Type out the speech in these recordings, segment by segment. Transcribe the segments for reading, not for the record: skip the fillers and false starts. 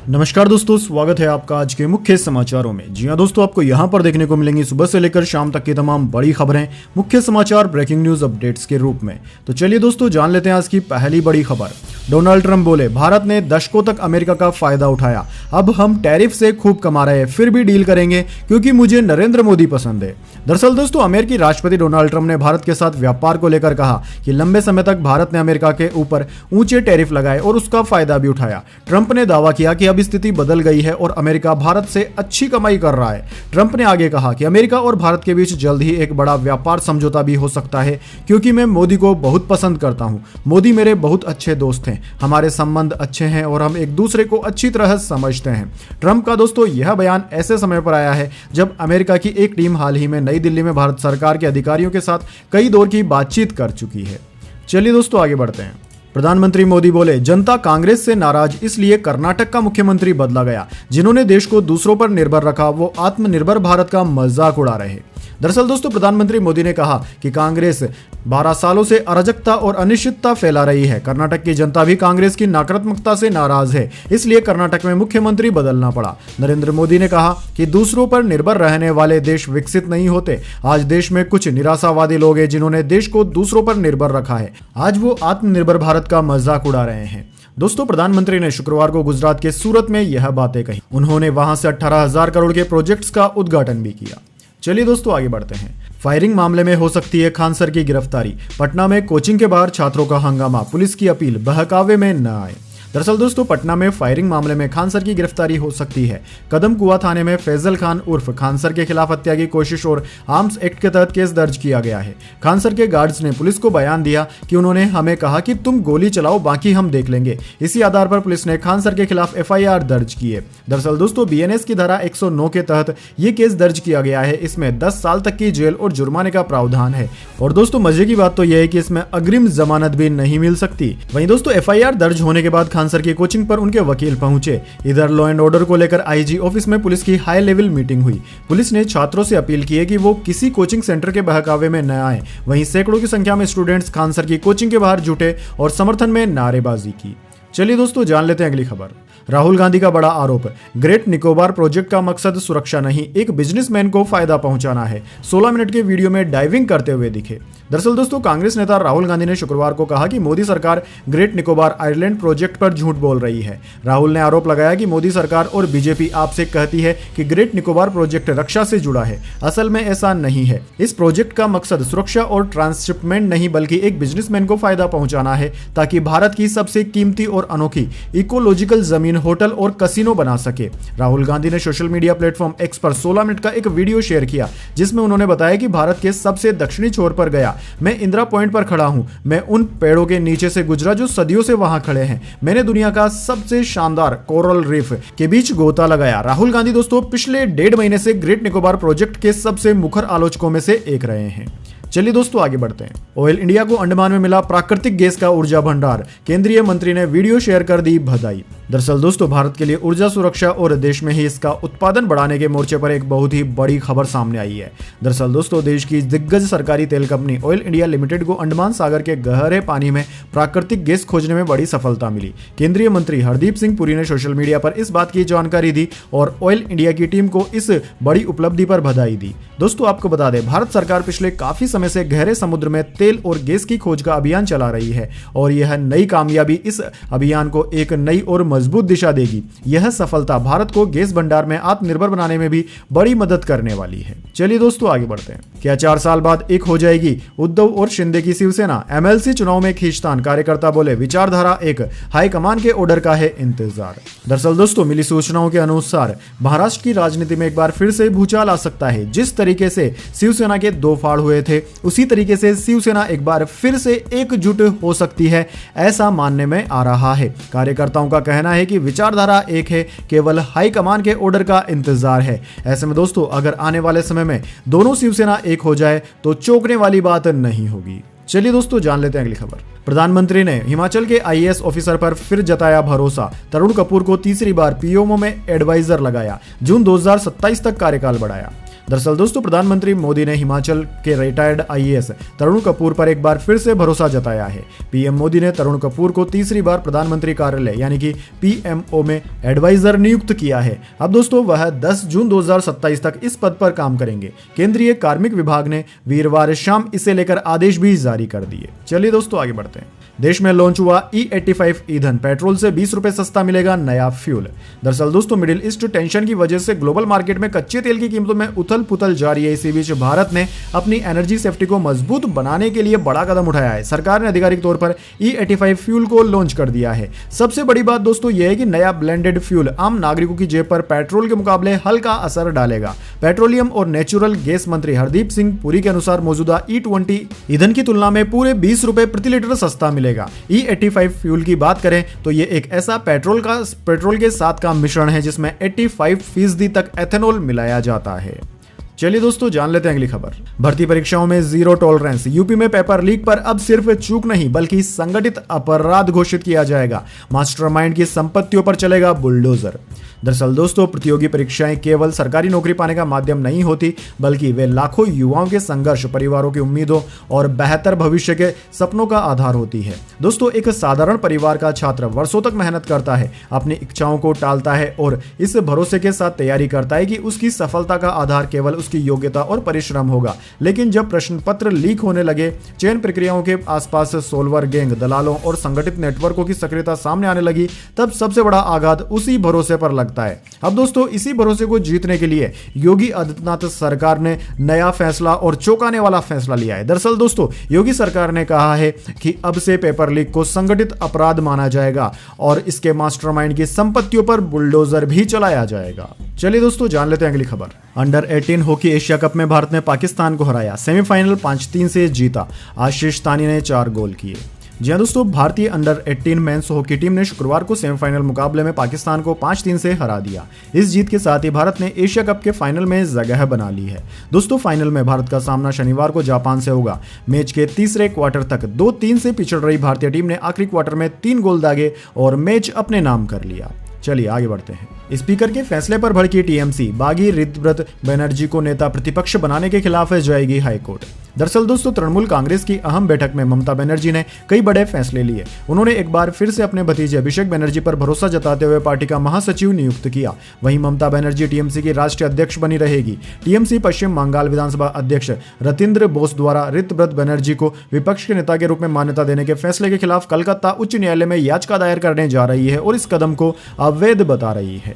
नमस्कार दोस्तों, स्वागत है आपका आज के मुख्य समाचारों में। जी हां दोस्तों, आपको यहां पर देखने को मिलेंगी सुबह से लेकर शाम तक की तमाम बड़ी खबरें मुख्य समाचार ब्रेकिंग न्यूज अपडेट्स के रूप में। तो चलिए दोस्तों, जान लेते हैं आज की पहली बड़ी खबर। डोनाल्ड ट्रंप बोले, भारत ने दशकों तक अमेरिका का फायदा उठाया, अब हम टैरिफ से खूब कमा रहे हैं, फिर भी डील करेंगे क्योंकि मुझे नरेंद्र मोदी पसंद है। दरअसल दोस्तों, अमेरिकी राष्ट्रपति डोनाल्ड ट्रंप ने भारत के साथ व्यापार को लेकर कहा कि लंबे समय तक भारत ने अमेरिका के ऊपर ऊंचे टैरिफ लगाए और उसका फायदा भी उठाया। ट्रंप ने दावा किया कि अब स्थिति बदल गई है और अमेरिका भारत से अच्छी कमाई कर रहा है। ट्रंप ने आगे कहा कि अमेरिका और भारत के बीच जल्द ही एक बड़ा व्यापार समझौता भी हो सकता है क्योंकि मैं मोदी को बहुत पसंद करता हूं। मोदी मेरे बहुत अच्छे दोस्त हैं, हमारे संबंध अच्छे हैं और हम एक दूसरे को अच्छी तरह समझते हैं। ट्रंप का दोस्तों यह बयान ऐसे समय पर आया है जब अमेरिका की एक टीम हाल ही में नई दिल्ली में भारत सरकार के अधिकारियों के साथ कई दौर की बातचीत कर चुकी है। चलिए दोस्तों, आगे बढ़ते हैं। प्रधानमंत्री मोदी बोले, जनता कांग्रेस से नाराज, इसलिए कर्नाटक का मुख्यमंत्री बदला गया। जिन्होंने देश को दूसरों पर निर्भर रखा वो आत्मनिर्भर भारत का मजाक उड़ा रहे। दरअसल दोस्तों, प्रधानमंत्री मोदी ने कहा कि कांग्रेस 12 सालों से अराजकता और अनिश्चितता फैला रही है। कर्नाटक की जनता भी कांग्रेस की नकारात्मकता से नाराज है, इसलिए कर्नाटक में मुख्यमंत्री बदलना पड़ा। नरेंद्र मोदी ने कहा कि दूसरों पर निर्भर रहने वाले देश विकसित नहीं होते। आज देश में कुछ निराशावादी लोग हैं जिन्होंने देश को दूसरों पर निर्भर रखा है। आज वो आत्मनिर्भर भारत का मजाक उड़ा रहे हैं। दोस्तों, प्रधानमंत्री ने शुक्रवार को गुजरात के सूरत में यह बातें कही। उन्होंने वहां से 18,000 करोड़ के प्रोजेक्ट्स का उद्घाटन भी किया। चलिए दोस्तों, आगे बढ़ते हैं। फायरिंग मामले में हो सकती है खान सर की गिरफ्तारी। पटना में कोचिंग के बाहर छात्रों का हंगामा, पुलिस की अपील, बहकावे में न आए। दरअसल दोस्तों, पटना में फायरिंग मामले में खान सर की गिरफ्तारी हो सकती है। कदम कुआं थाने में फैजल खान उर्फ खान सर के खिलाफ हत्या की कोशिश और आर्म्स एक्ट के तहत केस दर्ज किया गया है। खान सर के गार्ड्स ने पुलिस को बयान दिया कि उन्होंने हमें कहा कि तुम गोली चलाओ, बाकी हम देख लेंगे। इसी आधार पर पुलिस ने खान सर के खिलाफ FIR दर्ज की है। दरअसल दोस्तों, BNS की धारा 109 के तहत ये केस दर्ज किया गया है। इसमें 10 साल तक की जेल और जुर्माने का प्रावधान है। और दोस्तों, मजे की बात तो यह है कि इसमें अग्रिम जमानत भी नहीं मिल सकती। वहीं दोस्तों, FIR दर्ज होने के बाद खान सर की कोचिंग पर उनके वकील पहुंचे। इधर लॉ एंड ऑर्डर को लेकर IG ऑफिस में पुलिस की हाई लेवल मीटिंग हुई। पुलिस ने छात्रों से अपील की है कि वो किसी कोचिंग सेंटर के बहकावे में न आए। वहीं सैकड़ों की संख्या में स्टूडेंट्स खान सर की कोचिंग के बाहर जुटे और समर्थन में नारेबाजी की। चलिए दोस्तों, जान लेते हैं अगली खबर। राहुल गांधी का बड़ा आरोप, ग्रेट निकोबार प्रोजेक्ट का मकसद सुरक्षा नहीं, एक बिजनेसमैन को फायदा पहुंचाना है। 16 मिनट के वीडियो में डाइविंग करते हुए दिखे। दरअसल दोस्तों, कांग्रेस नेता राहुल गांधी ने शुक्रवार को कहा कि मोदी सरकार ग्रेट निकोबार आइलैंड प्रोजेक्ट पर झूठ बोल रही है। राहुल ने आरोप लगाया कि मोदी सरकार और बीजेपी आपसे कहती है कि ग्रेट निकोबार प्रोजेक्ट रक्षा से जुड़ा है। असल में ऐसा नहीं है। इस प्रोजेक्ट का मकसद सुरक्षा और ट्रांसशिपमेंट नहीं बल्कि एक बिजनेसमैन को फायदा पहुंचाना है ताकि भारत की सबसे कीमती और अनोखी इकोलॉजिकल जमीन होटल और कसिनो बना सके। राहुल गांधी ने सोशल मीडिया प्लेटफॉर्म X पर 16 मिनट का एक वीडियो शेयर किया जिसमें उन्होंने बताया कि भारत के सबसे दक्षिणी छोर पर गया। मैं इंदिरा पॉइंट पर खड़ा हूं। मैं उन पेड़ों के नीचे से गुजरा जो सदियों से वहां खड़े हैं। मैंने दुनिया का सबसे शानदार कोरल रीफ के बीच गोता लगाया। राहुल गांधी दोस्तों पिछले 1.5 महीने से ग्रेट निकोबार प्रोजेक्ट के सबसे मुखर आलोचकों में से एक रहे हैं। चलिए दोस्तों, आगे बढ़ते हैं। ऑयल इंडिया को अंडमान में मिला प्राकृतिक गैस का ऊर्जा भंडार, केंद्रीय मंत्री ने वीडियो शेयर कर दी बधाई। दरअसल दोस्तों, भारत के लिए ऊर्जा सुरक्षा और देश में ही इसका उत्पादन बढ़ाने के मोर्चे पर एक बहुत ही बड़ी खबर सामने आई है। दरअसल दोस्तों, देश की दिग्गज सरकारी तेल कंपनी ऑयल इंडिया लिमिटेड को अंडमान सागर के गहरे पानी में प्राकृतिक गैस खोजने में बड़ी सफलता मिली। केंद्रीय मंत्री हरदीप सिंह पुरी ने सोशल मीडिया पर इस बात की जानकारी दी और ऑयल इंडिया की टीम को इस बड़ी उपलब्धि पर बधाई दी। दोस्तों, आपको बता दें, भारत सरकार पिछले काफी समय से गहरे समुद्र में तेल और गैस की खोज का अभियान चला रही है और यह नई कामयाबी इस अभियान को एक नई और मजबूत दिशा देगी। यह सफलता भारत को गैस भंडार में आत्मनिर्भर बनाने में भी बड़ी मदद करने वाली है। चलिए दोस्तों, आगे बढ़ते हैं। क्या 4 साल बाद एक हो जाएगी उद्धव और शिंदे की शिवसेना? MLC चुनाव में खींचतान, कार्यकर्ता बोले विचारधारा एक, हाईकमान के ऑर्डर का है इंतजार। दरअसल दोस्तों, मिली सूचनाओं के अनुसार महाराष्ट्र की राजनीति में एक बार फिर से भूचाल आ सकता है। जिस तरीके से शिवसेना के 2 फाड़ हुए थे, उसी तरीके से शिवसेना एक बार फिर से एकजुट हो सकती है, ऐसा मानने में आ रहा है। कार्यकर्ताओं का कहना है कि विचारधारा एक है, केवल हाईकमान के ऑर्डर का इंतजार है। ऐसे में दोस्तों, अगर आने वाले समय में दोनों शिवसेना एक हो जाए तो चौंकने वाली बात नहीं होगी। चलिए दोस्तों, जान लेते हैं अगली खबर। प्रधानमंत्री ने हिमाचल के IAS ऑफिसर पर फिर जताया भरोसा। तरुण कपूर को तीसरी बार PMO में एडवाइजर लगाया। जून 2027 तक कार्यकाल बढ़ाया। दरअसल दोस्तों प्रधानमंत्री मोदी ने हिमाचल के रिटायर्ड आईएएस तरुण कपूर पर एक बार फिर से भरोसा जताया है। पीएम मोदी ने तरुण कपूर को तीसरी बार प्रधानमंत्री कार्यालय यानी कि पीएमओ में एडवाइजर नियुक्त किया है। अब दोस्तों वह 10 जून 2027 तक इस पद पर काम करेंगे। केंद्रीय कार्मिक विभाग ने वीरवार शाम इसे लेकर आदेश भी जारी कर दिए। चलिए दोस्तों आगे बढ़ते हैं। देश में लॉन्च हुआ E85 ईंधन, पेट्रोल से 20 रुपए सस्ता मिलेगा नया फ्यूल। दरअसल दोस्तों मिडिल ईस्ट टेंशन की वजह से ग्लोबल मार्केट में कच्चे तेल की कीमतों में उथल पुथल जारी है। इसी बीच भारत ने अपनी एनर्जी सेफ्टी को मजबूत बनाने के लिए बड़ा कदम उठाया है। सरकार ने आधिकारिक तौर पर E85 फ्यूल को लॉन्च कर दिया है। सबसे बड़ी बात दोस्तों यह है कि नया ब्लेंडेड फ्यूल आम नागरिकों की जेब पर पेट्रोल के मुकाबले हल्का असर डालेगा। पेट्रोलियम और नेचुरल गैस मंत्री हरदीप सिंह पुरी के अनुसार मौजूदा E20 ईंधन की तुलना में पूरे 20 रुपए प्रति लीटर सस्ता मिलेगा। E85 फ्यूल की बात करें तो ये एक ऐसा पेट्रोल के साथ का मिश्रण है जिसमें 85% तक एथेनॉल मिलाया जाता है। चलिए दोस्तों जान लेते हैं अगली खबर। भर्ती परीक्षाओं में जीरो टॉलरेंस, यूपी में पेपर लीक पर अब सिर्फ चूक नहीं बल्कि संगठित अपराध घोषित किया जाएगा। मास्टरमाइंड की संपत्तियों पर चलेगा बुलडोजर। दरअसल दोस्तों प्रतियोगी परीक्षाएं केवल सरकारी नौकरी पाने का माध्यम नहीं होती बल्कि वे लाखों युवाओं के संघर्ष, परिवारों की उम्मीदों और बेहतर भविष्य के सपनों का आधार होती है। दोस्तों एक साधारण परिवार का छात्र वर्षों तक मेहनत करता है, अपनी इच्छाओं को टालता है और इस भरोसे के साथ तैयारी करता है कि उसकी सफलता का आधार केवल उसकी योग्यता और परिश्रम होगा। लेकिन जब प्रश्न पत्र लीक होने लगे, चयन प्रक्रियाओं के आसपास सोल्वर गैंग, दलालों और संगठित नेटवर्कों की सक्रियता सामने आने लगी, तब सबसे बड़ा आघात उसी भरोसे पर लगता है। अब दोस्तों इसी भरोसे को जीतने के लिए योगी आदित्यनाथ सरकार ने नया फैसला और चौंकाने वाला फैसला लिया है। दरअसल दोस्तों योगी सरकार ने कहा है कि अब से पेपर लीक को संगठित अपराध माना जाएगा और इसके मास्टरमाइंड की संपत्तियों पर बुलडोजर भी चलाया जाएगा। चलिए दोस्तों जान लेते हैं अगली खबर। अंडर 18 हॉकी एशिया कप में भारत ने पाकिस्तान को हराया, सेमीफाइनल 5-3 से जीता। आशीष तानी ने 4 गोल किए। जी हाँ दोस्तों भारतीय अंडर 18 मेंस हॉकी टीम ने शुक्रवार को सेमीफाइनल मुकाबले में पाकिस्तान को 5-3 से हरा दिया। इस जीत के साथ ही भारत ने एशिया कप के फाइनल में जगह बना ली है। दोस्तों फाइनल में भारत का सामना शनिवार को जापान से होगा। मैच के तीसरे क्वार्टर तक 2-3 से पिछड़ रही भारतीय टीम ने आखिरी क्वार्टर में 3 गोल दागे और मैच अपने नाम कर लिया। चलिए आगे बढ़ते हैं। स्पीकर के फैसले पर भड़की टीएमसी, बागी ऋतव्रत बनर्जी को नेता प्रतिपक्ष बनाने के खिलाफ जाएगी हाईकोर्ट। दरअसल दोस्तों तृणमूल कांग्रेस की अहम बैठक में ममता बनर्जी ने कई बड़े फैसले लिए। उन्होंने एक बार फिर से अपने भतीजे अभिषेक बनर्जी पर भरोसा जताते हुए पार्टी का महासचिव नियुक्त किया। वहीं ममता बनर्जी टीएमसी की राष्ट्रीय अध्यक्ष बनी रहेगी। टीएमसी पश्चिम बंगाल विधानसभा अध्यक्ष रतिंद्र बोस द्वारा ऋतव्रत बनर्जी को विपक्ष के नेता के रूप में मान्यता देने के फैसले के खिलाफ कलकत्ता उच्च न्यायालय में याचिका दायर करने जा रही है और इस कदम को अवैध बता रही है।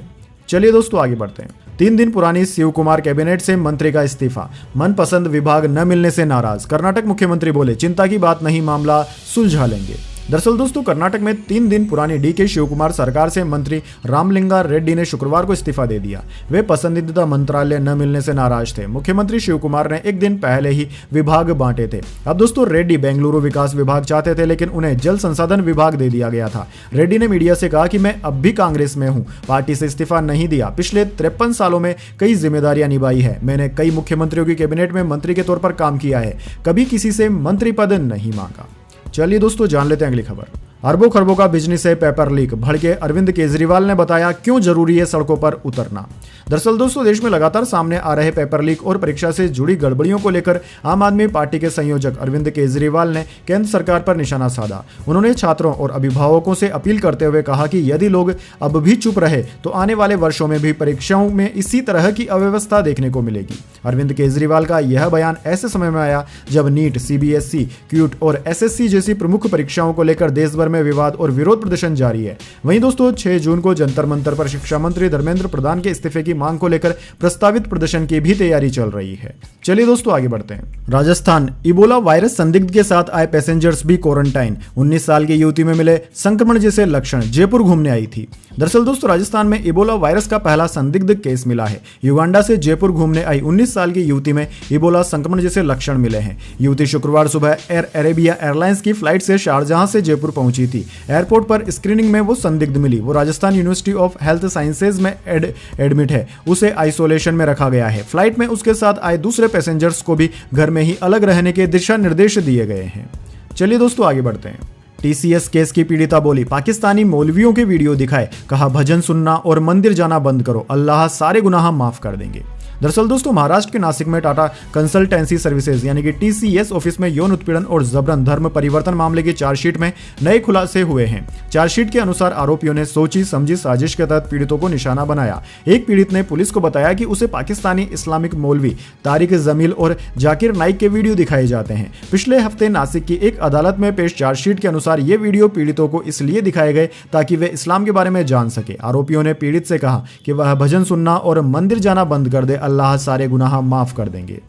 चलिए दोस्तों आगे बढ़ते हैं। 3 दिन पुरानी शिव कुमार कैबिनेट से मंत्री का इस्तीफा, मनपसंद विभाग न मिलने से नाराज। कर्नाटक मुख्यमंत्री बोले चिंता की बात नहीं, मामला सुलझा लेंगे। दरअसल दोस्तों कर्नाटक में 3 दिन पुरानी डीके शिवकुमार सरकार से मंत्री रामलिंगा रेड्डी ने शुक्रवार को इस्तीफा दे दिया। वे पसंदीदा मंत्रालय न मिलने से नाराज थे। मुख्यमंत्री शिवकुमार ने एक दिन पहले ही विभाग बांटे थे। अब दोस्तों रेड्डी बेंगलुरु विकास विभाग चाहते थे लेकिन उन्हें जल संसाधन विभाग दे दिया गया था। रेड्डी ने मीडिया से कहा कि मैं अब भी कांग्रेस में हूं, पार्टी से इस्तीफा नहीं दिया। पिछले 53 सालों में कई जिम्मेदारियां निभाई है। मैंने कई मुख्यमंत्रियों की कैबिनेट में मंत्री के तौर पर काम किया है, कभी किसी से मंत्री पद नहीं मांगा। चलिए दोस्तों जान लेते हैं अगली खबर। अरबों खरबों का बिजनेस है पेपर लीक, भड़के अरविंद केजरीवाल ने बताया क्यों जरूरी है सड़कों पर उतरना। दरअसल दोस्तों देश में लगातार सामने आ रहे पेपर लीक और परीक्षा से जुड़ी गड़बड़ियों को लेकर आम आदमी पार्टी के संयोजक अरविंद केजरीवाल ने केंद्र सरकार पर निशाना साधा। उन्होंने छात्रों और अभिभावकों से अपील करते हुए कहा कि यदि लोग अब भी चुप रहे तो आने वाले वर्षों में भी परीक्षाओं में इसी तरह की अव्यवस्था देखने को मिलेगी। अरविंद केजरीवाल का यह बयान ऐसे समय में आया जब नीट, सीबीएसई, क्यूट और एसएससी जैसी प्रमुख परीक्षाओं को लेकर देश भर में विवाद और विरोध प्रदर्शन जारी है। वहीं दोस्तों 6 जून को जंतर मंतर पर शिक्षा मंत्री धर्मेंद्र प्रधान के इस्तीफे की मांग को लेकर प्रस्तावित प्रदर्शन की भी तैयारी चल रही है। चलिए दोस्तों आगे बढ़ते हैं। राजस्थान, इबोला वायरस संदिग्ध के साथ आए पैसेंजर्स भी क्वारंटाइन। 19 साल की युवती में मिले संक्रमण जैसे लक्षण, जयपुर घूमने आई थी। दरअसल दोस्तों राजस्थान में इबोला वायरस का पहला संदिग्ध केस मिला है। युगांडा से जयपुर घूमने आई 19 साल की युवती में इबोला संक्रमण जैसे लक्षण मिले हैं। युवती शुक्रवार सुबह एयर अरेबिया एयरलाइंस की फ्लाइट से शारजहां से जयपुर पहुंची थी। एयरपोर्ट पर स्क्रीनिंग में वो संदिग्ध मिली। वो Rajasthan university of health sciences में एडमिट है। उसे आइसोलेशन में रखा गया है। फ्लाइट में उसके साथ आए दूसरे पैसेंजर्स को भी घर में ही अलग रहने के दिशा निर्देश दिए गए हैं। चलिए दोस्तों आगे बढ़ते हैं। टीसीएस केस की पीड़िता बोली पाकिस्तानी मौलवियों के वीडियो दिखाए, कहा भजन सुनना और मंदिर जाना बंद करो, अल्लाह सारे गुनाह माफ कर देंगे। दरअसल दोस्तों महाराष्ट्र के नासिक में टाटा कंसल्टेंसी सर्विसेज यानी कि TCS ऑफिस में यौन उत्पीड़न और जबरन धर्म परिवर्तन मामले की चार्जशीट में नए खुलासे हुए हैं। चार्जशीट के अनुसार आरोपियों ने सोची समझी साजिश के तहत पीड़ितों को निशाना बनाया। एक पीड़ित ने पुलिस को बताया कि उसे पाकिस्तानी इस्लामिक मौलवी तारिक जमील और जाकिर नाइक के वीडियो दिखाए जाते हैं। पिछले हफ्ते नासिक की एक अदालत में पेश चार्जशीट के अनुसार ये वीडियो पीड़ितों को इसलिए दिखाए गए ताकि वे इस्लाम के बारे में जान सके। आरोपियों ने पीड़ित से कहा कि वह भजन सुनना और मंदिर जाना बंद कर दे, अल्लाह सारे गुनाह माफ कर देंगे।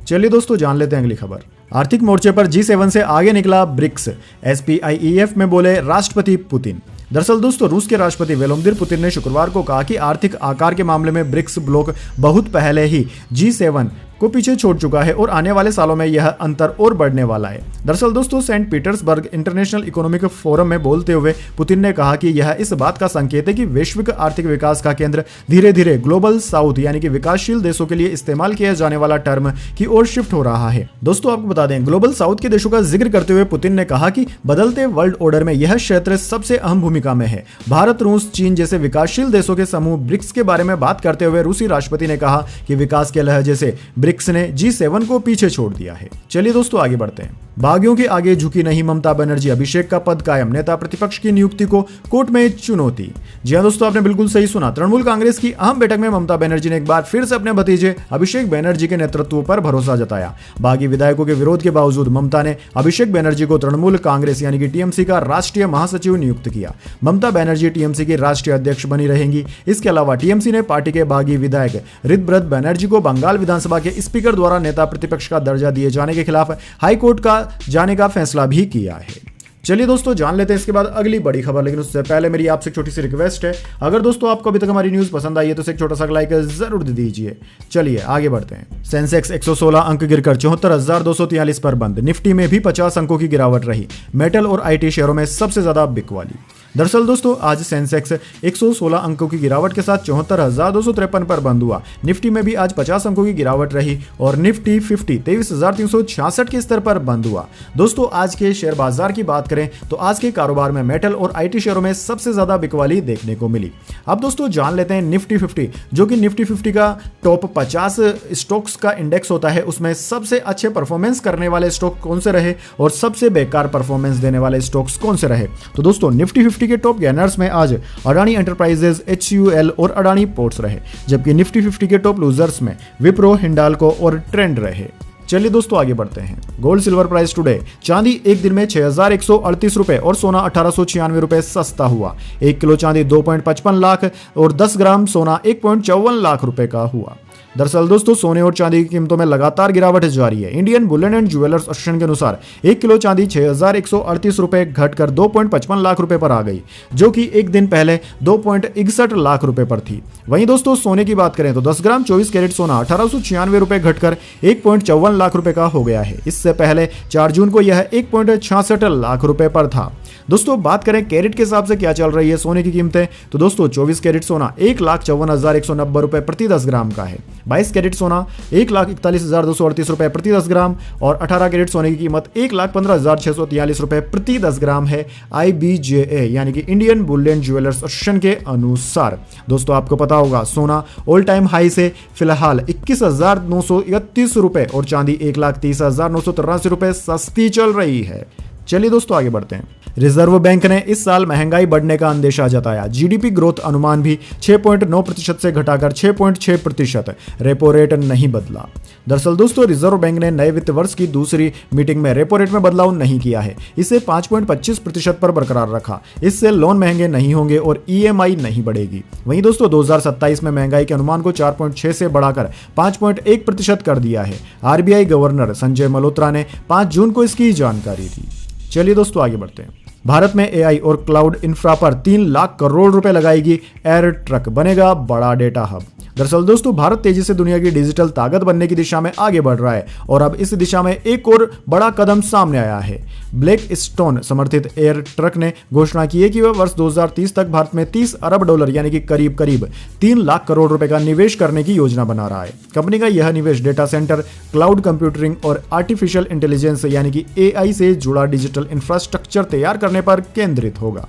चलिए दोस्तों जान लेते हैं अगली खबर। आर्थिक मोर्चे पर G7 से आगे निकला ब्रिक्स, SPIEF में बोले राष्ट्रपति पुतिन। दरअसल दोस्तों रूस के राष्ट्रपति व्लादिमीर पुतिन ने शुक्रवार को कहा कि आर्थिक आकार के मामले में ब्रिक्स ब्लॉक बहुत पहले ही G7 को पीछे छोड़ चुका है और आने वाले सालों में यह अंतर और बढ़ने वाला है। दरअसल दोस्तों Saint Petersburg International Economic Forum में बोलते हुए पुतिन ने कहा कि यह इस बात का संकेत है कि वैश्विक आर्थिक विकास का केंद्र धीरे धीरे ग्लोबल साउथ यानी कि विकासशील देशों के लिए इस्तेमाल किया जाने वाला टर्म की ओर शिफ्ट हो रहा है। दोस्तों आपको बता दें ग्लोबल साउथ के देशों का जिक्र करते हुए पुतिन ने कहा कि बदलते वर्ल्ड ऑर्डर में यह क्षेत्र सबसे अहम भूमिका में है। भारत, रूस, चीन जैसे विकासशील देशों के समूह ब्रिक्स के बारे में बात करते हुए रूसी राष्ट्रपति ने कहा कि विकास के लहजे से ब्रिक्स ने G7 को पीछे छोड़ दिया है। चलिए दोस्तों आगे बढ़ते हैं। बागियों के आगे झुकी नहीं ममता बनर्जी, अभिषेक का पद कायम, नेता प्रतिपक्ष की नियुक्ति को कोर्ट में चुनौती। जी हां दोस्तों आपने बिल्कुल सही सुना। तृणमूल कांग्रेस की अहम बैठक में ममता बनर्जी ने एक बार फिर से अपने भतीजे अभिषेक बनर्जी के नेतृत्व पर भरोसा जताया। बागी विधायकों के विरोध के बावजूद ममता ने अभिषेक बनर्जी को तृणमूल कांग्रेस यानी कि TMC का राष्ट्रीय महासचिव नियुक्त किया। ममता बनर्जी TMC की राष्ट्रीय अध्यक्ष बनी रहेंगी। इसके अलावा TMC ने पार्टी के बागी विधायक ऋतव्रत बनर्जी को बंगाल विधानसभा के स्पीकर द्वारा नेता प्रतिपक्ष का दर्जा दिए जाने के खिलाफ हाईकोर्ट का जाने का फैसला भी किया है। चलिए दोस्तों जान लेते हैं इसके बाद अगली बड़ी खबर, लेकिन उससे पहले मेरी आपसे छोटी सी रिक्वेस्ट है, अगर दोस्तों आपको अभी तक हमारी न्यूज पसंद आई है तो इसे एक छोटा सा लाइक जरूर दे दीजिए। चलिए आगे बढ़ते हैं। सेंसेक्स 116 अंक गिरकर 74,243 पर बंद। निफ्टी में भी 50 अंकों की गिरावट रही। मेटल और IT शेयरों में सबसे ज्यादा बिकवाली। दरअसल दोस्तों आज सेंसेक्स 116 अंकों की गिरावट के साथ 74,253 पर बंद हुआ। निफ्टी में भी आज 50 अंकों की गिरावट रही और निफ्टी 50 23,366 के स्तर पर बंद हुआ। दोस्तों आज के शेयर बाजार की बात करें तो आज के कारोबार में मेटल और IT शेयरों में सबसे ज्यादा बिकवाली देखने को मिली। अब दोस्तों जान लेते हैं निफ्टी 50, जो कि निफ्टी 50 का टॉप 50 स्टॉक्स का इंडेक्स होता है, उसमें सबसे अच्छे परफॉर्मेंस करने वाले स्टॉक कौन से रहे और सबसे बेकार परफॉर्मेंस देने वाले स्टॉक्स कौन से रहे। तो दोस्तों निफ्टी 50 के टॉप गेनर्स में आज अडानी एंटरप्राइजेज, HUL और अडानी पोर्ट्स रहे, जबकि निफ्टी 50 के टॉप लूजर्स में विप्रो, हिंडाल्को और ट्रेंड रहे। चलिए दोस्तों आगे बढ़ते हैं। गोल्ड सिल्वर प्राइस टुडे, चांदी एक दिन में 6,138 रुपए और सोना 1,896 रुपए सस्ता हुआ। 1 किलो चांदी 2.55 लाख और 10 ग्राम सोना 1.54 लाख रुपए का हुआ। दरअसल दोस्तों सोने और चांदी की कीमतों में लगातार गिरावट जारी है। Indian Boolean and jewellers association के अनुसार 1 किलो चांदी 6,138 रुपए घटकर 2.55 लाख रुपए पर आ गई, जो कि एक दिन पहले 2.61 लाख रुपए पर थी। वहीं दोस्तों सोने की बात करें तो 10 ग्राम 24 कैरेट सोना 1,896 रुपए घटकर 1.54 लाख रुपए का हो गया है। इससे पहले 4 जून को यह 1.66 लाख रुपए पर था। दोस्तों बात करें कैरेट के हिसाब से क्या चल रही है सोने की कीमतें, तो दोस्तों 24 कैरेट सोना 1,54,190 रुपए प्रति 10 ग्राम का है। 22 कैरेट सोना 1,41,238 रुपए प्रति 10 ग्राम और 18 कैरेट सोने की कीमत 1,15,643 रुपए प्रति 10 ग्राम है IBJA यानी कि इंडियन बुलियन ज्वेलर्स एसोसिएशन के अनुसार। दोस्तों आपको पता होगा सोना ऑल टाइम हाई से फिलहाल 21,931 रुपए और चांदी 1,30,983 रुपए सस्ती चल रही है। चलिए दोस्तों आगे बढ़ते हैं। रिजर्व बैंक ने इस साल महंगाई बढ़ने का अंदेशा जताया। जीडीपी ग्रोथ अनुमान भी 6.9% से घटाकर 6.6%। रेपो रेट नहीं बदला। दरअसल दोस्तों रिजर्व बैंक ने नए वित्त वर्ष की दूसरी मीटिंग में रेपो रेट में बदलाव नहीं किया है, इसे 5.25% पर बरकरार रखा। इससे लोन महंगे नहीं होंगे और EMI नहीं बढ़ेगी। वहीं दोस्तों 2027 में महंगाई के अनुमान को 4.6 से बढ़ाकर 5.1% कर दिया है। RBI गवर्नर संजय मल्होत्रा ने 5 जून को इसकी जानकारी दी। चलिए दोस्तों आगे बढ़ते हैं। भारत में AI और क्लाउड इंफ्रा पर 3 लाख करोड़ रुपए लगाएगी एयर ट्रक, बनेगा बड़ा डेटा हब। दरअसल दोस्तों भारत तेजी से दुनिया की डिजिटल ताकत बनने की दिशा में आगे बढ़ रहा है और अब इस दिशा में एक और बड़ा कदम सामने आया है। ब्लैकस्टोन समर्थित एयर ट्रक ने घोषणा की है कि वह वर्ष 2030 तक भारत में $30 अरब यानी कि करीब 3 लाख करोड़ रुपए का निवेश करने की योजना बना रहा है। कंपनी का यह निवेश डेटा सेंटर, क्लाउड कंप्यूटिंग और आर्टिफिशियल इंटेलिजेंस यानी कि AI से जुड़ा डिजिटल इंफ्रास्ट्रक्चर तैयार करने पर केंद्रित होगा।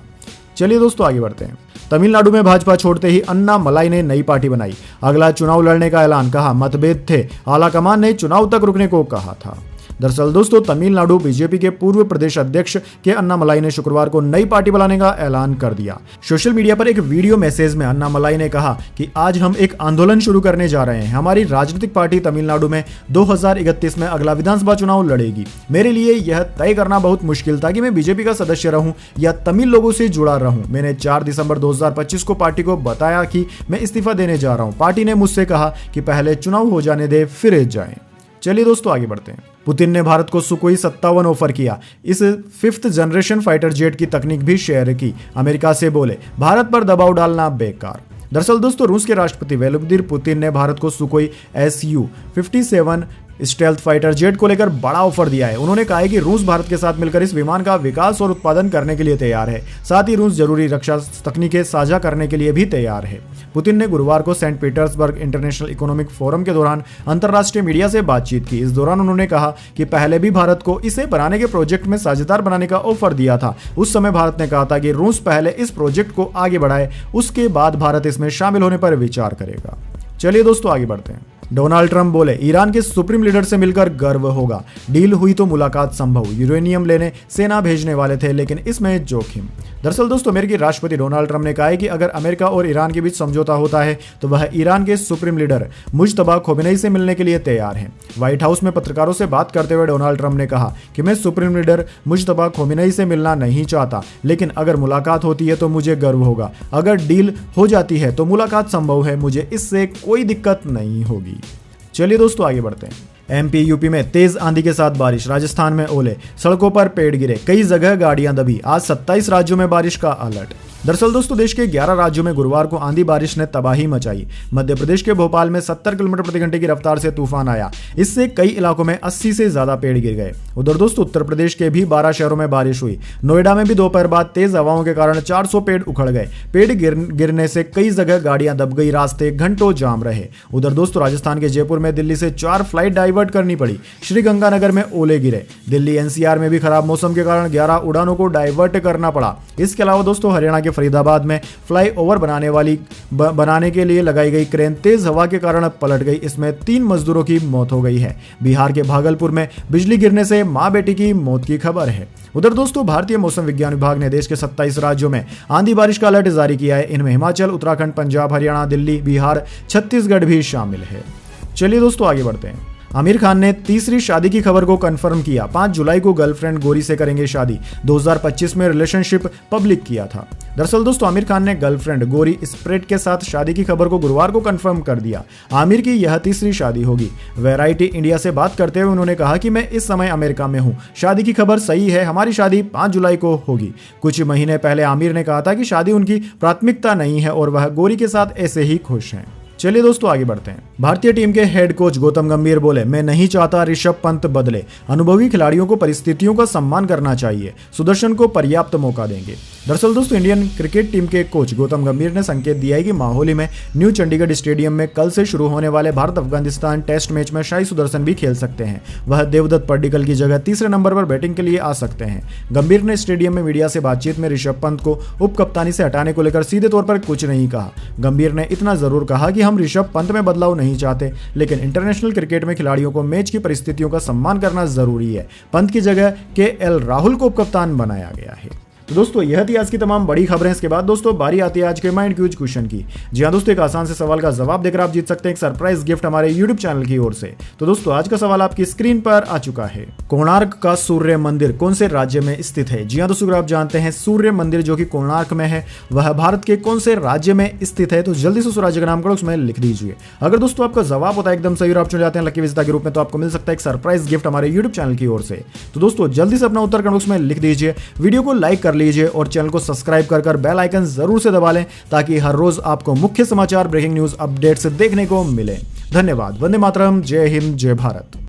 चलिए दोस्तों आगे बढ़ते हैं। तमिलनाडु में भाजपा छोड़ते ही अन्नामलाई ने नई पार्टी बनाई, अगला चुनाव लड़ने का ऐलान, कहा मतभेद थे, आलाकमान ने चुनाव तक रुकने को कहा था। दरअसल दोस्तों तमिलनाडु बीजेपी के पूर्व प्रदेश अध्यक्ष के अन्नामलाई ने शुक्रवार को नई पार्टी बनाने का ऐलान कर दिया। सोशल मीडिया पर एक वीडियो मैसेज में अन्नामलाई ने कहा कि आज हम एक आंदोलन शुरू करने जा रहे हैं। हमारी राजनीतिक पार्टी तमिलनाडु में 2031 में अगला विधानसभा चुनाव लड़ेगी। मेरे लिए यह तय करना बहुत मुश्किल था कि मैं बीजेपी का सदस्य रहूं या तमिल लोगों से जुड़ा रहूं। मैंने 4 दिसंबर 2025 को पार्टी को बताया कि मैं इस्तीफा देने जा रहा हूं। पार्टी ने मुझसे कहा कि पहले चुनाव हो जाने दे फिर जाएं। चलिए दोस्तों आगे बढ़ते हैं। पुतिन ने भारत को सुकोई 57 ऑफर किया, इस 5th जनरेशन फाइटर जेट की तकनीक भी शेयर की। अमेरिका से बोले भारत पर दबाव डालना बेकार। दरअसल दोस्तों रूस के राष्ट्रपति व्लादिमीर पुतिन ने भारत को सुकोई Su-57 स्टेल्थ फाइटर जेट को लेकर बड़ा ऑफर दिया है। उन्होंने कहा है कि रूस भारत के साथ मिलकर इस विमान का विकास और उत्पादन करने के लिए तैयार है। साथ ही रूस जरूरी रक्षा तकनीकें साझा करने के लिए भी तैयार है। पुतिन ने गुरुवार को Saint Petersburg International Economic Forum के दौरान अंतर्राष्ट्रीय मीडिया से बातचीत की। इस दौरान उन्होंने कहा कि पहले भी भारत को इसे बनाने के प्रोजेक्ट में साझेदार बनाने का ऑफर दिया था। उस समय भारत ने कहा था कि रूस पहले इस प्रोजेक्ट को आगे बढ़ाए, उसके बाद भारत इसमें शामिल होने पर विचार करेगा। चलिए दोस्तों आगे बढ़ते हैं। डोनाल्ड ट्रंप बोले ईरान के सुप्रीम लीडर से मिलकर गर्व होगा, डील हुई तो मुलाकात संभव, यूरेनियम लेने सेना भेजने वाले थे लेकिन इसमें जोखिम। दरअसल दोस्तों अमेरिकी राष्ट्रपति डोनाल्ड ट्रंप ने कहा है कि अगर अमेरिका और ईरान के बीच समझौता होता है तो वह ईरान के सुप्रीम लीडर मुज्तबा खोमेनी से मिलने के लिए तैयार है। व्हाइट हाउस में पत्रकारों से बात करते हुए डोनाल्ड ट्रंप ने कहा कि मैं सुप्रीम लीडर मुज्तबा खोमेनी से मिलना नहीं चाहता, लेकिन अगर मुलाकात होती है तो मुझे गर्व होगा। अगर डील हो जाती है तो मुलाकात संभव है, मुझे इससे कोई दिक्कत नहीं होगी। चलिए दोस्तों आगे बढ़ते हैं। एमपी यूपी में तेज आंधी के साथ बारिश, राजस्थान में ओले, सड़कों पर पेड़ गिरे, कई जगह गाड़ियां दबी। आज 27 राज्यों में बारिश का अलर्ट। दरअसल दोस्तों देश के 11 राज्यों में गुरुवार को आंधी बारिश ने तबाही मचाई। मध्य प्रदेश के भोपाल में 70 किलोमीटर प्रति घंटे की रफ्तार से तूफान आया। इससे कई इलाकों में 80 से ज्यादा पेड़ गिर गए। उधर दोस्तों उत्तर प्रदेश के भी 12 शहरों में बारिश हुई। नोएडा में भी दोपहर बाद तेज हवाओं के कारण 400 पेड़ उखड़ गए। पेड़ गिरने से कई जगह गाड़ियां दब गई, रास्ते घंटों जाम रहे। उधर दोस्तों राजस्थान के जयपुर में दिल्ली से 4 फ्लाइट डाइवर्ट करनी पड़ी। श्रीगंगानगर में ओले गिरे। दिल्ली एनसीआर में भी खराब मौसम के कारण 11 उड़ानों को डाइवर्ट करना पड़ा। इसके अलावा दोस्तों हरियाणा के फरीदाबाद में फ्लाईओवर बनाने के लिए लगाई गई क्रेन तेज हवा के कारण पलट गई। इसमें 3 मजदूरों की मौत हो गई है। बिहार के भागलपुर में बिजली गिरने से मां बेटी की मौत की खबर है। उधर दोस्तों भारतीय मौसम विज्ञान विभाग ने देश के 27 राज्यों में आंधी बारिश का अलर्ट जारी किया है। इनमें हिमाचल, उत्तराखंड, पंजाब, हरियाणा, दिल्ली, बिहार, छत्तीसगढ़ भी शामिल है। चलिए दोस्तों आगे बढ़ते हैं। आमिर खान ने तीसरी शादी की खबर को कंफर्म किया। 5 जुलाई को गर्लफ्रेंड गौरी से करेंगे शादी। 2025 में रिलेशनशिप पब्लिक किया था। दरअसल दोस्तों आमिर खान ने गर्लफ्रेंड गौरी स्प्रेड के साथ शादी की खबर को गुरुवार को कंफर्म कर दिया। आमिर की यह तीसरी शादी होगी। वैरायटी इंडिया से बात करते हुए उन्होंने कहा कि मैं इस समय अमेरिका में हूं। शादी की खबर सही है, हमारी शादी 5 जुलाई को होगी। कुछ महीने पहले आमिर ने कहा था कि शादी उनकी प्राथमिकता नहीं है और वह गौरी के साथ ऐसे ही खुश हैं। चलिए दोस्तों आगे बढ़ते हैं। भारतीय टीम के हेड कोच गौतम गंभीर बोले मैं नहीं चाहता ऋषभ पंत बदले, अनुभवी खिलाड़ियों को परिस्थितियों का सम्मान करना चाहिए, सुदर्शन को पर्याप्त मौका देंगे। दरअसल दोस्तों इंडियन क्रिकेट टीम के कोच गौतम गंभीर ने संकेत दिया है कि माहौली में न्यू चंडीगढ़ स्टेडियम में कल से शुरू होने वाले भारत अफगानिस्तान टेस्ट मैच में शाई सुदर्शन भी खेल सकते हैं। वह देवदत्त पड्डीकल की जगह तीसरे नंबर पर बैटिंग के लिए आ सकते हैं। गंभीर ने स्टेडियम में मीडिया से बातचीत में ऋषभ पंत को उप कप्तानी से हटाने को लेकर सीधे तौर पर कुछ नहीं कहा। गंभीर ने इतना जरूर कहा कि हम ऋषभ पंत में बदलाव नहीं चाहते, लेकिन इंटरनेशनल क्रिकेट में खिलाड़ियों को मैच की परिस्थितियों का सम्मान करना जरूरी है। पंत की जगह KL राहुल को कप्तान बनाया गया है। तो दोस्तों यह थी आज की तमाम बड़ी खबरें। इसके बाद दोस्तों बारी आती है आज के माइंड क्यूज क्वेश्चन की। जी हाँ दोस्तों एक आसान से सवाल का जवाब देकर आप जीत सकते हैं एक सरप्राइज गिफ्ट हमारे यूट्यूब चैनल की ओर से। तो दोस्तों आज का सवाल आपकी स्क्रीन पर आ चुका है। कोणार्क का सूर्य मंदिर कौन से राज्य में स्थित है? जी हाँ दोस्तों आप जानते हैं सूर्य मंदिर जो कि कोणार्क में है वह भारत के कौन से राज्य में स्थित है? तो जल्दी से उस राज्य का नाम करो उसमें लिख दीजिए। अगर दोस्तों आपका जवाब होता है एकदम सही और आप चुन जाते हैं लकी विजेता के रूप में तो आपको मिल सकता है एक सरप्राइज गिफ्ट हमारे यूट्यूब चैनल की ओर से। तो दोस्तों जल्दी से अपना उत्तर कमेंट बॉक्स में लिख दीजिए, वीडियो को लाइक कर लीजिए और चैनल को सब्सक्राइब कर बेल आइकन जरूर से दबा लें ताकि हर रोज आपको मुख्य समाचार ब्रेकिंग न्यूज अपडेट्स देखने को मिले। धन्यवाद। वंदे मातरम। जय हिंद, जय भारत।